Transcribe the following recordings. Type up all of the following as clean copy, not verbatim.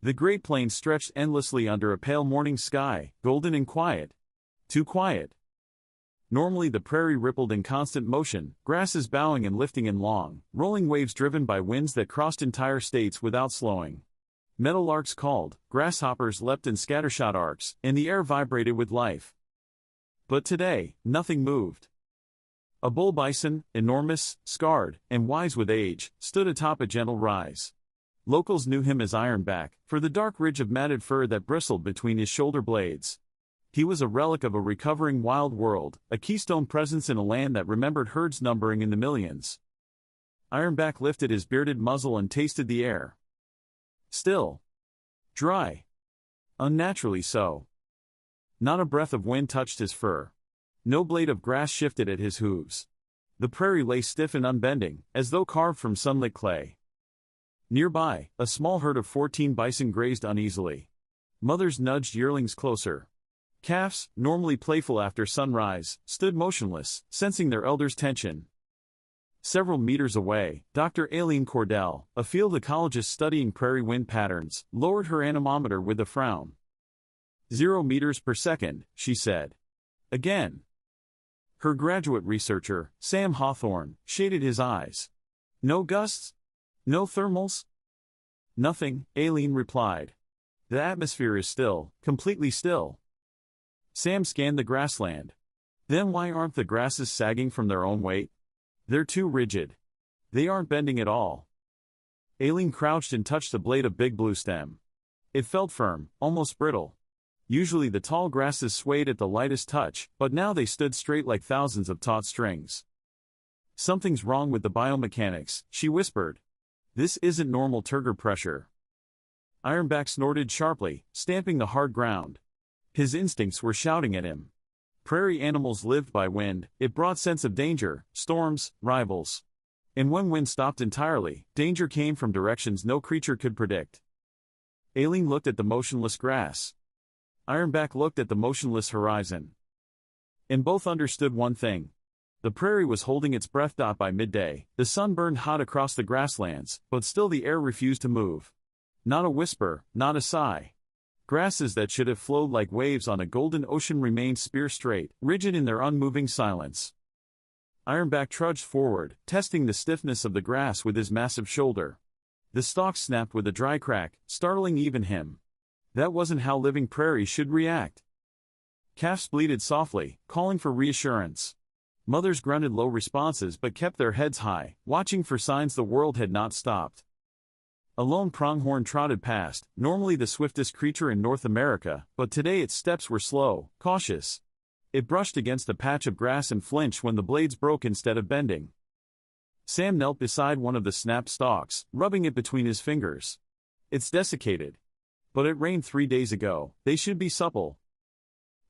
The Great Plains stretched endlessly under a pale morning sky, golden and quiet. Too quiet. Normally the prairie rippled in constant motion, grasses bowing and lifting in long, rolling waves driven by winds that crossed entire states without slowing. Meadowlarks called, grasshoppers leapt in scattershot arcs, and the air vibrated with life. But today, nothing moved. A bull bison, enormous, scarred, and wise with age, stood atop a gentle rise. Locals knew him as Ironback, for the dark ridge of matted fur that bristled between his shoulder blades. He was a relic of a recovering wild world, a keystone presence in a land that remembered herds numbering in the millions. Ironback lifted his bearded muzzle and tasted the air. Still. Dry. Unnaturally so. Not a breath of wind touched his fur. No blade of grass shifted at his hooves. The prairie lay stiff and unbending, as though carved from sunlit clay. Nearby, a small herd of 14 bison grazed uneasily. Mothers nudged yearlings closer. Calves, normally playful after sunrise, stood motionless, sensing their elders' tension. Several meters away, Dr. Aileen Cordell, a field ecologist studying prairie wind patterns, lowered her anemometer with a frown. 0 meters per second, she said. Again. Her graduate researcher, Sam Hawthorne, shaded his eyes. No gusts? No thermals? Nothing, Aileen replied. The atmosphere is still, completely still. Sam scanned the grassland. Then why aren't the grasses sagging from their own weight? They're too rigid. They aren't bending at all. Aileen crouched and touched the blade of Big Blue stem. It felt firm, almost brittle. Usually the tall grasses swayed at the lightest touch, but now they stood straight like thousands of taut strings. Something's wrong with the biomechanics, she whispered. This isn't normal turgor pressure. Ironback snorted sharply, stamping the hard ground. His instincts were shouting at him. Prairie animals lived by wind. It brought sense of danger, storms, rivals. And when wind stopped entirely, danger came from directions no creature could predict. Aileen looked at the motionless grass. Ironback looked at the motionless horizon. And both understood one thing. The prairie was holding its breath. By midday, the sun burned hot across the grasslands, but still the air refused to move. Not a whisper, not a sigh. Grasses that should have flowed like waves on a golden ocean remained spear-straight, rigid in their unmoving silence. Ironback trudged forward, testing the stiffness of the grass with his massive shoulder. The stalks snapped with a dry crack, startling even him. That wasn't how living prairie should react. Calves bleated softly, calling for reassurance. Mothers grunted low responses but kept their heads high, watching for signs the world had not stopped. A lone pronghorn trotted past, normally the swiftest creature in North America, but today its steps were slow, cautious. It brushed against a patch of grass and flinched when the blades broke instead of bending. Sam knelt beside one of the snapped stalks, rubbing it between his fingers. It's desiccated. But it rained 3 days ago, they should be supple.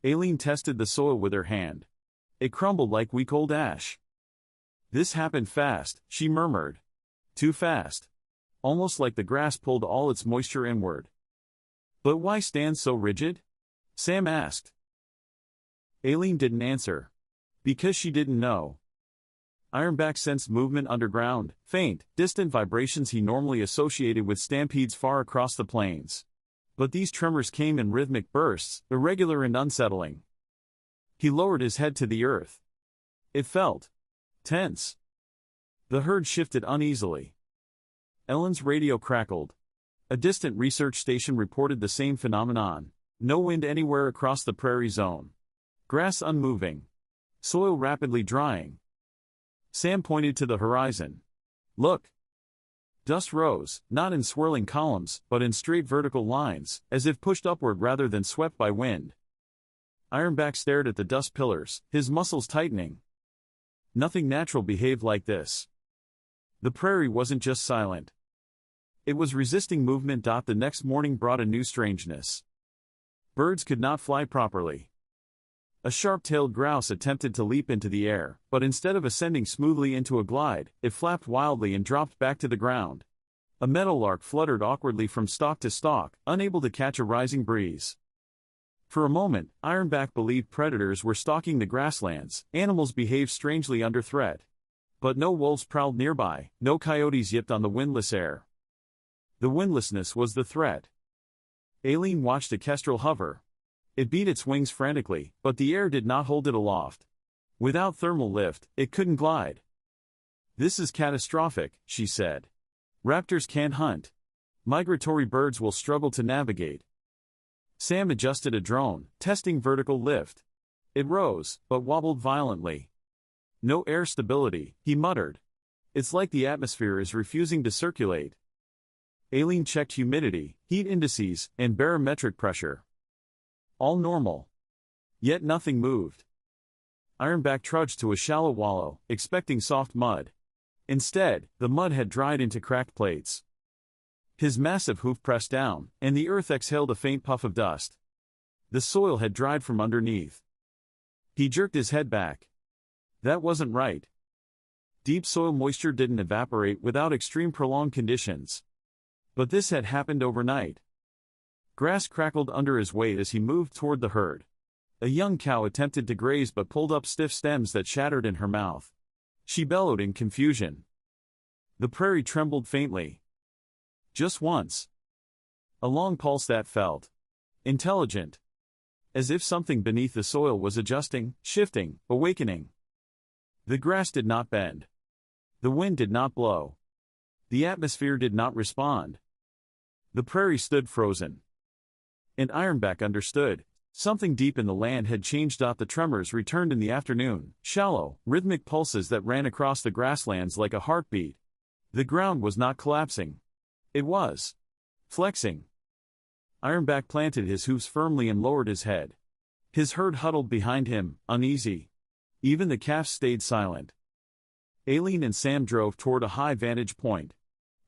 Aileen tested the soil with her hand. It crumbled like week-old ash. This happened fast, she murmured. Too fast. Almost like the grass pulled all its moisture inward. But why stand so rigid? Sam asked. Aileen didn't answer. Because she didn't know. Ironback sensed movement underground, faint, distant vibrations he normally associated with stampedes far across the plains. But these tremors came in rhythmic bursts, irregular and unsettling. He lowered his head to the earth. It felt tense. The herd shifted uneasily. Ellen's radio crackled. A distant research station reported the same phenomenon. No wind anywhere across the prairie zone. Grass unmoving. Soil rapidly drying. Sam pointed to the horizon. Look. Dust rose, not in swirling columns, but in straight vertical lines, as if pushed upward rather than swept by wind. Ironback stared at the dust pillars, his muscles tightening. Nothing natural behaved like this. The prairie wasn't just silent. It was resisting movement. The next morning brought a new strangeness. Birds could not fly properly. A sharp-tailed grouse attempted to leap into the air, but instead of ascending smoothly into a glide, it flapped wildly and dropped back to the ground. A meadowlark fluttered awkwardly from stalk to stalk, unable to catch a rising breeze. For a moment, Ironback believed predators were stalking the grasslands. Animals behaved strangely under threat. But no wolves prowled nearby, no coyotes yipped on the windless air. The windlessness was the threat. Aileen watched a kestrel hover. It beat its wings frantically, but the air did not hold it aloft. Without thermal lift, it couldn't glide. "This is catastrophic," she said. "Raptors can't hunt. Migratory birds will struggle to navigate." Sam adjusted a drone, testing vertical lift. It rose, but wobbled violently. "No air stability," he muttered. "It's like the atmosphere is refusing to circulate." Aileen checked humidity, heat indices, and barometric pressure. All normal. Yet nothing moved. Ironback trudged to a shallow wallow, expecting soft mud. Instead, the mud had dried into cracked plates. His massive hoof pressed down, and the earth exhaled a faint puff of dust. The soil had dried from underneath. He jerked his head back. That wasn't right. Deep soil moisture didn't evaporate without extreme prolonged conditions. But this had happened overnight. Grass crackled under his weight as he moved toward the herd. A young cow attempted to graze but pulled up stiff stems that shattered in her mouth. She bellowed in confusion. The prairie trembled faintly. Just once. A long pulse that felt intelligent. As if something beneath the soil was adjusting, shifting, awakening. The grass did not bend. The wind did not blow. The atmosphere did not respond. The prairie stood frozen. And Ironback understood. Something deep in the land had changed. The tremors returned in the afternoon, shallow, rhythmic pulses that ran across the grasslands like a heartbeat. The ground was not collapsing. It was flexing. Ironback planted his hooves firmly and lowered his head. His herd huddled behind him, uneasy. Even the calves stayed silent. Aileen and Sam drove toward a high vantage point.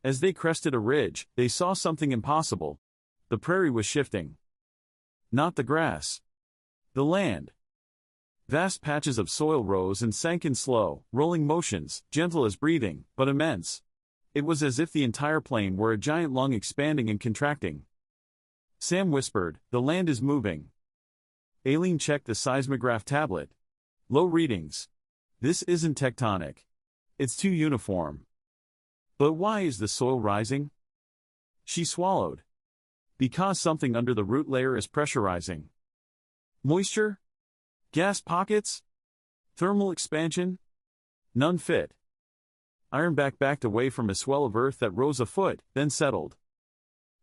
As they crested a ridge, they saw something impossible. The prairie was shifting. Not the grass. The land. Vast patches of soil rose and sank in slow, rolling motions, gentle as breathing, but immense. It was as if the entire plain were a giant lung expanding and contracting. Sam whispered, "The land is moving." Aileen checked the seismograph tablet. Low readings. "This isn't tectonic. It's too uniform." "But why is the soil rising?" She swallowed. "Because something under the root layer is pressurizing." Moisture? Gas pockets? Thermal expansion? None fit. Ironback backed away from a swell of earth that rose a foot, then settled.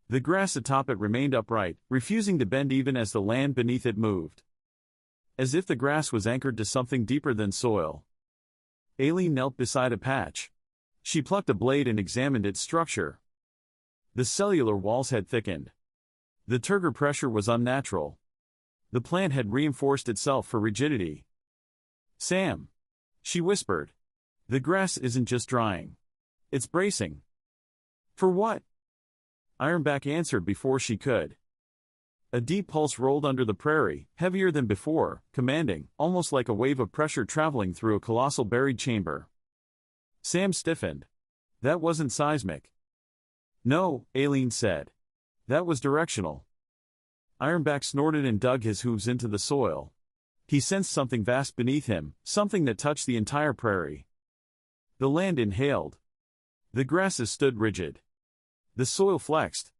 The grass atop it remained upright, refusing to bend even as the land beneath it moved. As if the grass was anchored to something deeper than soil. Aileen knelt beside a patch. She plucked a blade and examined its structure. The cellular walls had thickened. The turgor pressure was unnatural. The plant had reinforced itself for rigidity. "Sam," she whispered. "The grass isn't just drying. It's bracing." "For what?" Ironback answered before she could. A deep pulse rolled under the prairie, heavier than before, commanding, almost like a wave of pressure traveling through a colossal buried chamber. Sam stiffened. "That wasn't seismic." "No," Aileen said. "That was directional." Ironback snorted and dug his hooves into the soil. He sensed something vast beneath him, something that touched the entire prairie. The land inhaled. The grasses stood rigid. The soil flexed.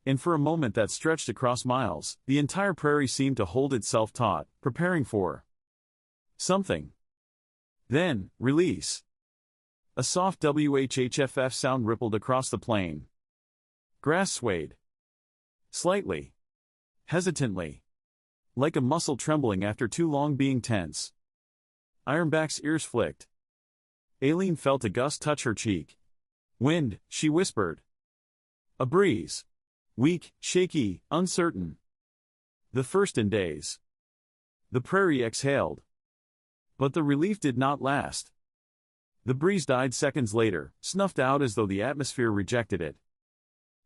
And for a moment that stretched across miles, the entire prairie seemed to hold itself taut, preparing for something. Then, release. A soft WHHFF sound rippled across the plain. Grass swayed. Slightly. Hesitantly. Like a muscle trembling after too long being tense. Ironback's ears flicked. Aileen felt a gust touch her cheek. "Wind," she whispered. A breeze. Weak, shaky, uncertain. The first in days. The prairie exhaled. But the relief did not last. The breeze died seconds later, snuffed out as though the atmosphere rejected it.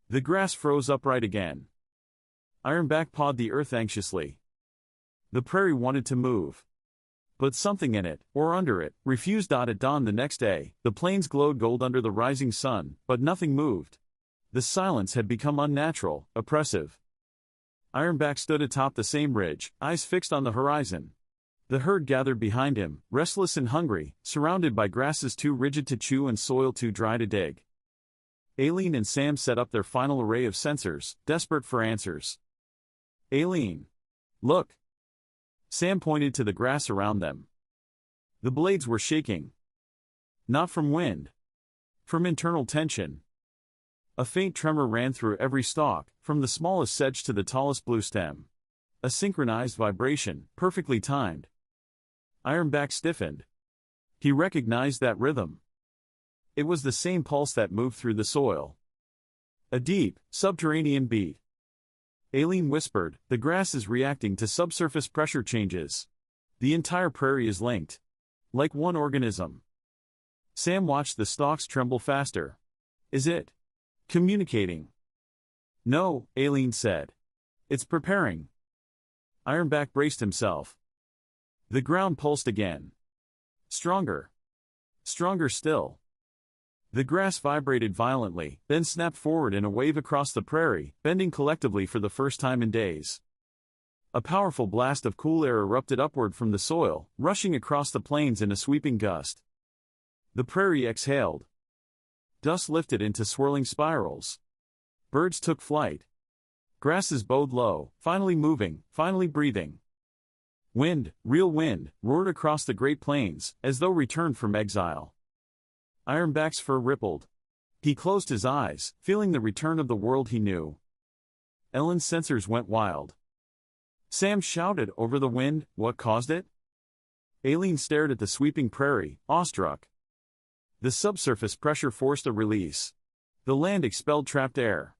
The grass froze upright again. Ironback pawed the earth anxiously. The prairie wanted to move. But something in it, or under it, refused. At dawn the next day, the plains glowed gold under the rising sun, but nothing moved. The silence had become unnatural, oppressive. Ironback stood atop the same ridge, eyes fixed on the horizon. The herd gathered behind him, restless and hungry, surrounded by grasses too rigid to chew and soil too dry to dig. Aileen and Sam set up their final array of sensors, desperate for answers. Aileen. Look. Sam pointed to the grass around them. The blades were shaking. Not from wind. From internal tension. A faint tremor ran through every stalk, from the smallest sedge to the tallest blue stem. A synchronized vibration, perfectly timed. Ironback stiffened. He recognized that rhythm. It was the same pulse that moved through the soil. A deep, subterranean beat. Aileen whispered, the grass is reacting to subsurface pressure changes. The entire prairie is linked. Like one organism. Sam watched the stalks tremble faster. Is it communicating? No, Aileen said. It's preparing. Ironback braced himself. The ground pulsed again. Stronger. Stronger still. The grass vibrated violently, then snapped forward in a wave across the prairie, bending collectively for the first time in days. A powerful blast of cool air erupted upward from the soil, rushing across the plains in a sweeping gust. The prairie exhaled. Dust lifted into swirling spirals. Birds took flight. Grasses bowed low, finally moving, finally breathing. Wind, real wind, roared across the Great Plains, as though returned from exile. Ironback's fur rippled. He closed his eyes, feeling the return of the world he knew. Ellen's sensors went wild. Sam shouted over the wind, what caused it? Aileen stared at the sweeping prairie, awestruck. The subsurface pressure forced a release. The land expelled trapped air.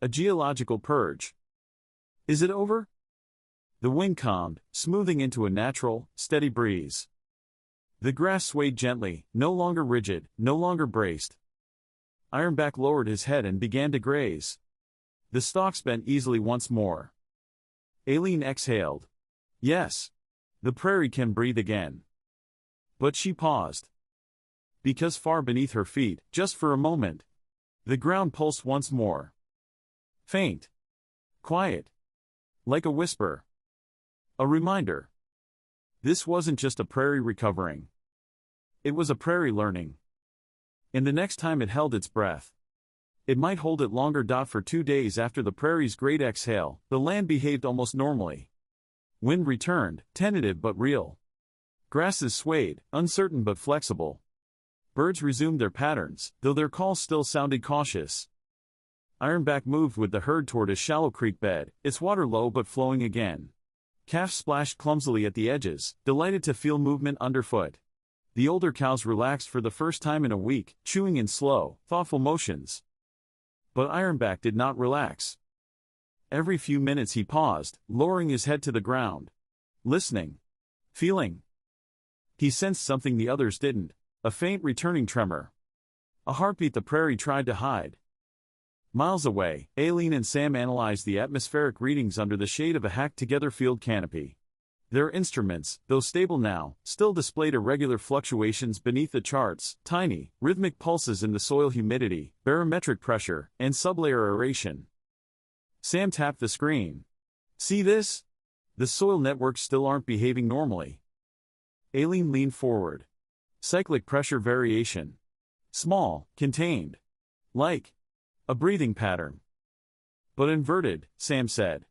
A geological purge. Is it over? The wind calmed, smoothing into a natural, steady breeze. The grass swayed gently, no longer rigid, no longer braced. Ironback lowered his head and began to graze. The stalks bent easily once more. Aileen exhaled. Yes. The prairie can breathe again. But she paused. Because far beneath her feet, just for a moment, the ground pulsed once more. Faint. Quiet. Like a whisper. A reminder. This wasn't just a prairie recovering. It was a prairie learning. And the next time it held its breath, it might hold it longer. For 2 days after the prairie's great exhale, the land behaved almost normally. Wind returned, tentative but real. Grasses swayed, uncertain but flexible. Birds resumed their patterns, though their calls still sounded cautious. Ironback moved with the herd toward a shallow creek bed, its water low but flowing again. Calves splashed clumsily at the edges, delighted to feel movement underfoot. The older cows relaxed for the first time in a week, chewing in slow, thoughtful motions. But Ironback did not relax. Every few minutes he paused, lowering his head to the ground. Listening. Feeling. He sensed something the others didn't, a faint returning tremor. A heartbeat the prairie tried to hide. Miles away, Aileen and Sam analyzed the atmospheric readings under the shade of a hacked-together field canopy. Their instruments, though stable now, still displayed irregular fluctuations beneath the charts, tiny, rhythmic pulses in the soil humidity, barometric pressure, and sublayer aeration. Sam tapped the screen. See this? The soil networks still aren't behaving normally. Aileen leaned forward. Cyclic pressure variation. Small, contained. Like a breathing pattern. But inverted, Sam said.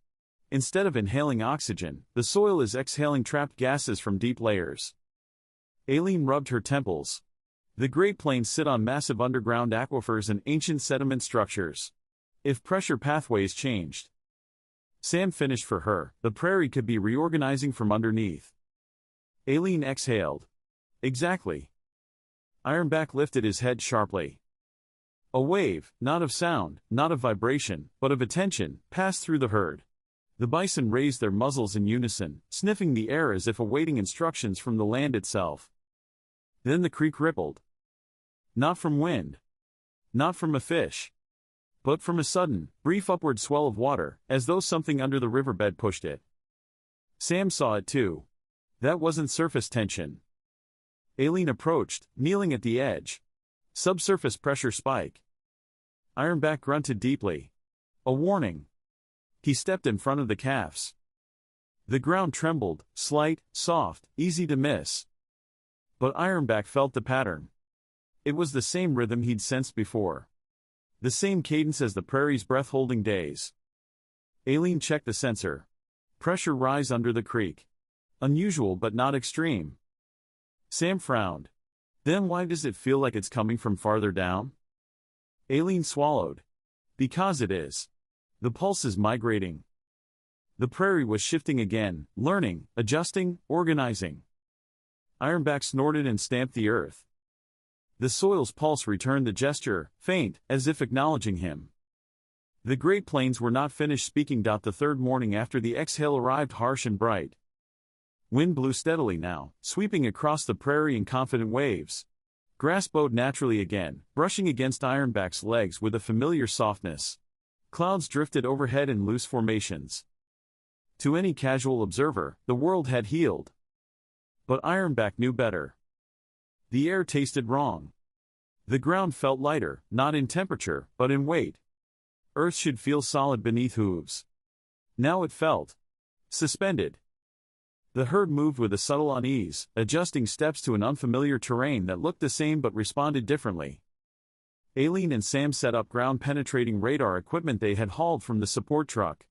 Instead of inhaling oxygen, the soil is exhaling trapped gases from deep layers. Aileen rubbed her temples. The Great Plains sit on massive underground aquifers and ancient sediment structures. If pressure pathways changed, Sam finished for her, the prairie could be reorganizing from underneath. Aileen exhaled. Exactly. Ironback lifted his head sharply. A wave, not of sound, not of vibration, but of attention, passed through the herd. The bison raised their muzzles in unison, sniffing the air as if awaiting instructions from the land itself. Then the creek rippled. Not from wind. Not from a fish. But from a sudden, brief upward swell of water, as though something under the riverbed pushed it. Sam saw it too. That wasn't surface tension. Aileen approached, kneeling at the edge. Subsurface pressure spike. Ironback grunted deeply. A warning. He stepped in front of the calves. The ground trembled, slight, soft, easy to miss. But Ironback felt the pattern. It was the same rhythm he'd sensed before. The same cadence as the prairie's breath-holding days. Aileen checked the sensor. Pressure rise under the creek. Unusual but not extreme. Sam frowned. Then why does it feel like it's coming from farther down? Aileen swallowed. Because it is. The pulse is migrating. The prairie was shifting again, learning, adjusting, organizing. Ironback snorted and stamped the earth. The soil's pulse returned the gesture, faint, as if acknowledging him. The Great Plains were not finished speaking. The third morning after the exhale arrived harsh and bright. Wind blew steadily now, sweeping across the prairie in confident waves. Grass bowed naturally again, brushing against Ironback's legs with a familiar softness. Clouds drifted overhead in loose formations. To any casual observer, the world had healed. But Ironback knew better. The air tasted wrong. The ground felt lighter, not in temperature, but in weight. Earth should feel solid beneath hooves. Now it felt suspended. The herd moved with a subtle unease, adjusting steps to an unfamiliar terrain that looked the same but responded differently. Aileen and Sam set up ground-penetrating radar equipment they had hauled from the support truck.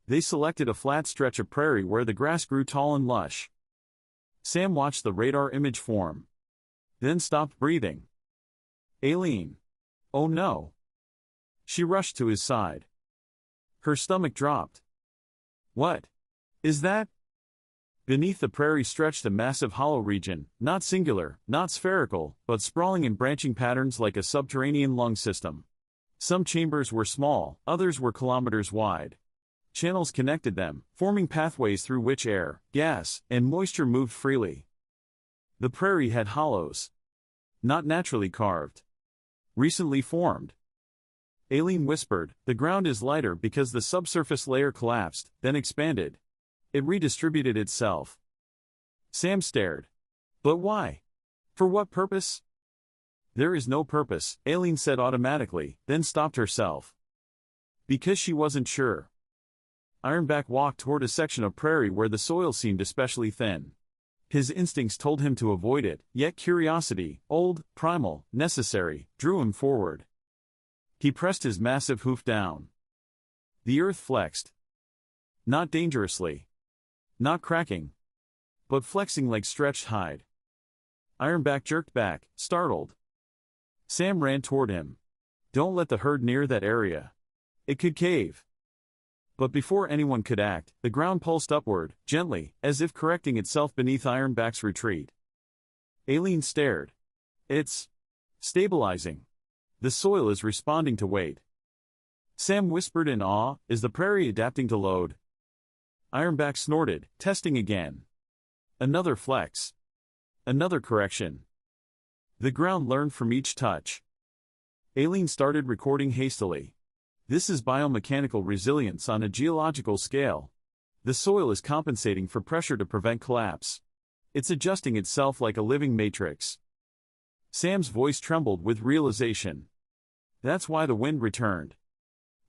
They selected a flat stretch of prairie where the grass grew tall and lush. Sam watched the radar image form. Then stopped breathing. Aileen. Oh no. She rushed to his side. Her stomach dropped. What is that? Beneath the prairie stretched a massive hollow region, not singular, not spherical, but sprawling in branching patterns like a subterranean lung system. Some chambers were small, others were kilometers wide. Channels connected them, forming pathways through which air, gas, and moisture moved freely. The prairie had hollows. Not naturally carved. Recently formed. Aileen whispered, the ground is lighter because the subsurface layer collapsed, then expanded. It redistributed itself. Sam stared. But why? For what purpose? There is no purpose, Aileen said automatically, then stopped herself. Because she wasn't sure. Ironback walked toward a section of prairie where the soil seemed especially thin. His instincts told him to avoid it, yet curiosity, old, primal, necessary, drew him forward. He pressed his massive hoof down. The earth flexed. Not dangerously. Not cracking. But flexing like stretched hide. Ironback jerked back, startled. Sam ran toward him. Don't let the herd near that area. It could cave. But before anyone could act, the ground pulsed upward, gently, as if correcting itself beneath Ironback's retreat. Aileen stared. It's stabilizing. The soil is responding to weight. Sam whispered in awe, is the prairie adapting to load? Ironback snorted, testing again. Another flex. Another correction. The ground learned from each touch. Aileen started recording hastily. This is biomechanical resilience on a geological scale. The soil is compensating for pressure to prevent collapse. It's adjusting itself like a living matrix. Sam's voice trembled with realization. That's why the wind returned.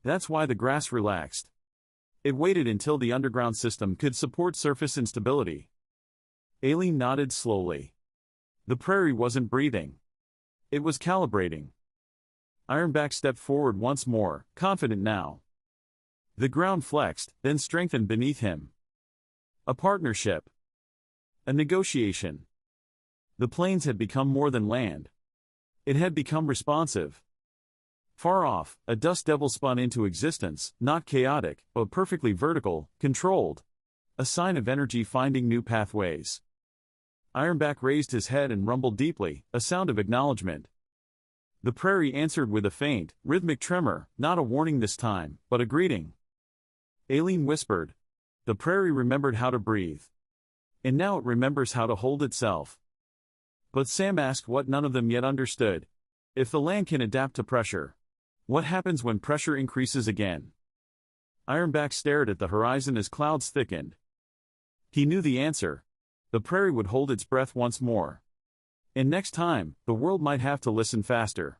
That's why the grass relaxed. It waited until the underground system could support surface instability. Aileen nodded slowly. The prairie wasn't breathing. It was calibrating. Ironback stepped forward once more, confident now. The ground flexed, then strengthened beneath him. A partnership. A negotiation. The plains had become more than land. It had become responsive. Far off, a dust devil spun into existence, not chaotic, but perfectly vertical, controlled. A sign of energy finding new pathways. Ironback raised his head and rumbled deeply, a sound of acknowledgement. The prairie answered with a faint, rhythmic tremor, not a warning this time, but a greeting. Aileen whispered. The prairie remembered how to breathe. And now it remembers how to hold itself. But Sam asked what none of them yet understood. If the land can adapt to pressure, what happens when pressure increases again? Ironback stared at the horizon as clouds thickened. He knew the answer. The prairie would hold its breath once more. And next time, the world might have to listen faster.